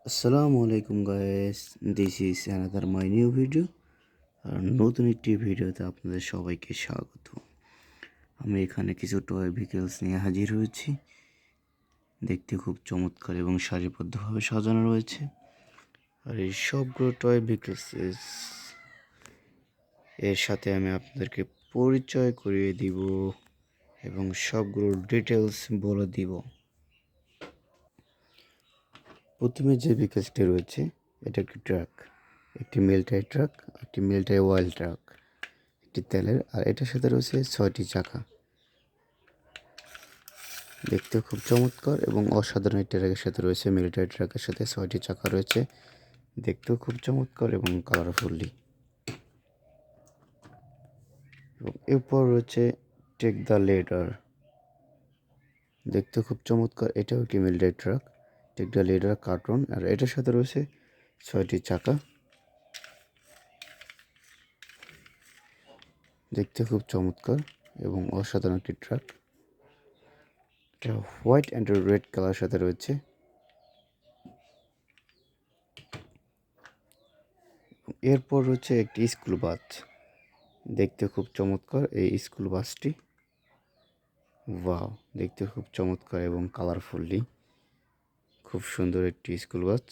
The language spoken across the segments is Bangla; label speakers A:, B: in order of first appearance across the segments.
A: আসসালামু আলাইকুম guys, this is another my new video. আর নতুন একটি ভিডিওতে আপনাদের সবাইকে স্বাগত। আমি এখানে কিছু টয় ভেহিকেলস নিয়ে হাজির হয়েছি। দেখতে খুব চমৎকার এবং সারিবদ্ধভাবে সাজানো রয়েছে। আর এই সবগুলো টয় ভেহিকেলস এর সাথে আমি আপনাদেরকে পরিচয় করিয়ে দিব এবং সবগুলোর ডিটেলস বলে দিব। প্রথমে যে ভেহিকেলসটি রয়েছে এটা একটি ট্রাক, একটি মিলিটারি ট্রাক, একটি মিলিটারি অয়েল ট্রাক, একটি তেলের, আর এটার সাথে রয়েছে 6টি চাকা। দেখতে খুব চমৎকার এবং অসাধারণ। এই ট্রাকের সাথে রয়েছে মিলিটারি ট্রাকের সাথে 6টি চাকা রয়েছে, দেখতেও খুব চমৎকার এবং কালারফুলি। এবং এরপর রয়েছে টেক দ্য লিডার, দেখতে খুব চমৎকার। এটাও একটি military truck, take the leader cartoon, আর এটার সাথে রয়েছে 6টি চাকা। দেখতে খুব চমৎকার এবং অসাধারণ একটি ট্রাক। এটা হোয়াইট অ্যান্ড রেড কালার সাথে রয়েছে। এরপর রয়েছে একটি স্কুল বাস, দেখতে খুব চমৎকার এই স্কুল বাসটি। ওয়াও, দেখতে খুব চমৎকার এবং কালারফুলি খুব সুন্দর একটি স্কুল বাস।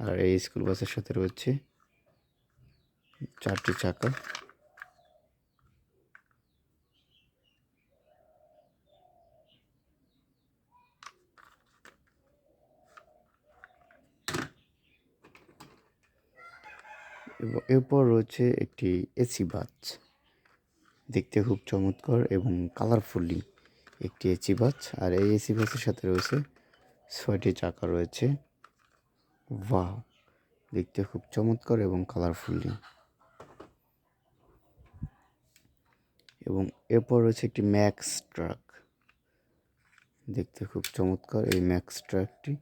A: আর এই স্কুল বাসের সাথে রয়েছে 4টি চাকা। এবং এরপর রয়েছে একটি এসি বাস, দেখতে খুব চমৎকার এবং কালারফুলি একটি এসি বাস। আর এই এসি বাসের সাথে রয়েছে 6টি চাকা রয়েছে। ওয়াও, দেখতে খুব চমৎকার এবং কালারফুলি। এবং এরপর রয়েছে একটি ম্যাক্স ট্রাক, দেখতে খুব চমৎকার এই ম্যাক্স ট্রাকটি।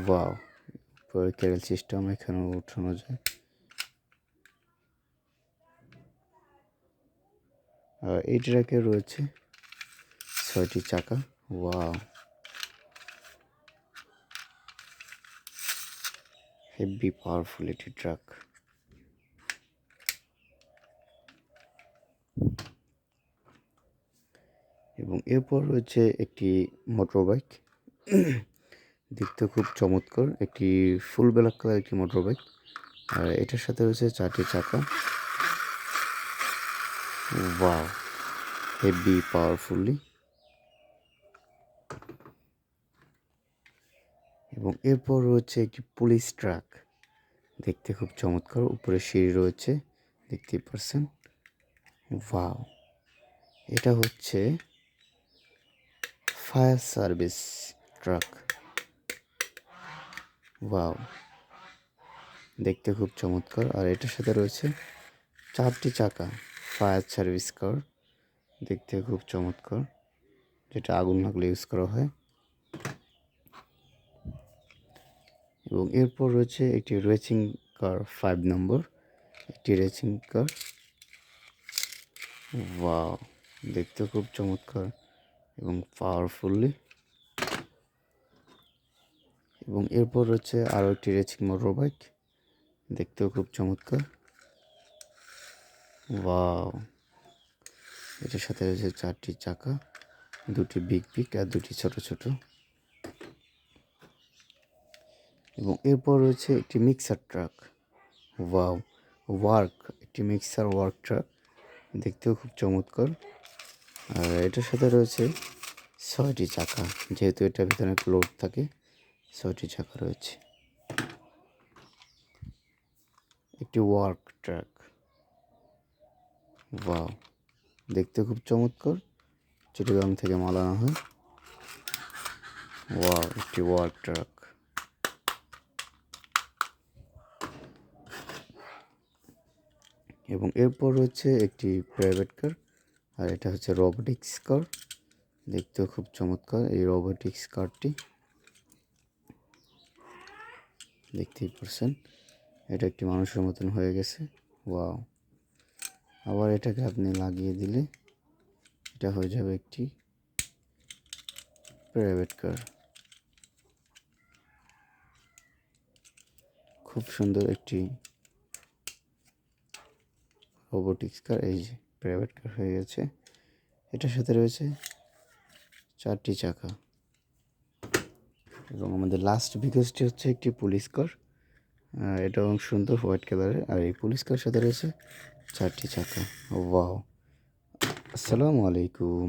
A: ওয়াও, পরে ক্যারেল সিস্টেম এখানেও উঠানো যায়। আর এই ট্রাকে রয়েছে 6টি চাকা। ওয়াও, হেভি পাওয়ারফুল একটি ট্রাক। এবং এরপর রয়েছে একটি মোটর বাইক, দেখতে খুব চমৎকার একটি ফুল ব্ল্যাক কালার একটি মোটর বাইক। আর এটার সাথে রয়েছে 4টি চাকা। Wow, heavy powerfully. এবং এরপর রয়েছে একটি পুলিশ ট্রাক, দেখতে খুব চমৎকার। উপরে সিঁড়ি রয়েছে, দেখতেই পারছেন। ওয়াও, এটা হচ্ছে ফায়ার সার্ভিস ট্রাক। ওয়াও, দেখতে খুব চমৎকার। আর এটার সাথে রয়েছে 4টি চাকা ফায়ার সার্ভিস কার, দেখতে খুব চমৎকার, যেটা আগুন লাগলে ইউজ করা হয়। এবং এরপর রয়েছে একটি রেসিং কার 5 নম্বর, একটি রেসিং কার। ওয়াও, দেখতে খুব চমৎকার এবং পাওয়ারফুলি। এবং এরপর রয়েছে আরও একটি রেসিং মোটর বাইক, দেখতেও খুব চমৎকার। ওয়াও, এটার সাথে রয়েছে 4টি চাকা, 2টি বিগ আর 2টি ছোট ছোট। এবং এরপর রয়েছে একটি মিক্সার ট্রাক। ওয়াও, একটি মিক্সার ওয়ার্ক ট্রাক, দেখতেও খুব চমৎকার। আর এটার সাথে রয়েছে 6টি চাকা, যেহেতু এটার ভিতরে লোড থাকে 6টি চাকা রয়েছে। একটি ওয়ার্ক ট্রাক। ওয়াও, দেখতে খুব চমৎকার, চিটাগাং থেকে মাল আনা হয়। ওয়াও, একটি ওয়ার্ক ট্রাক। এবং এরপর রয়েছে একটি প্রাইভেট কার, আর এটা হচ্ছে রোবোটিক্স কার, দেখতেও খুব চমৎকার এই রোবোটিক্স কারটি, দেখতেই পারছেন। এটা একটি মানুষের মতন হয়ে গেছে। ওয়াও, আবার এটাকে আপনি লাগিয়ে দিলে এটা হয়ে যাবে একটি প্রাইভেট কার। খুব সুন্দর একটি রোবোটিক্স কার, এই যে প্রাইভেট কার হয়ে গেছে। এটার সাথে রয়েছে 4টি চাকা। এবং আমাদের লাস্ট ভেহিকলসটি হচ্ছে একটি পুলিশ কার, এটাও সুন্দর হোয়াইট কালারের। আর এই পুলিশ কার সাথে রয়েছে 4টি চাকা। ওয়াও! আসসালামু আলাইকুম।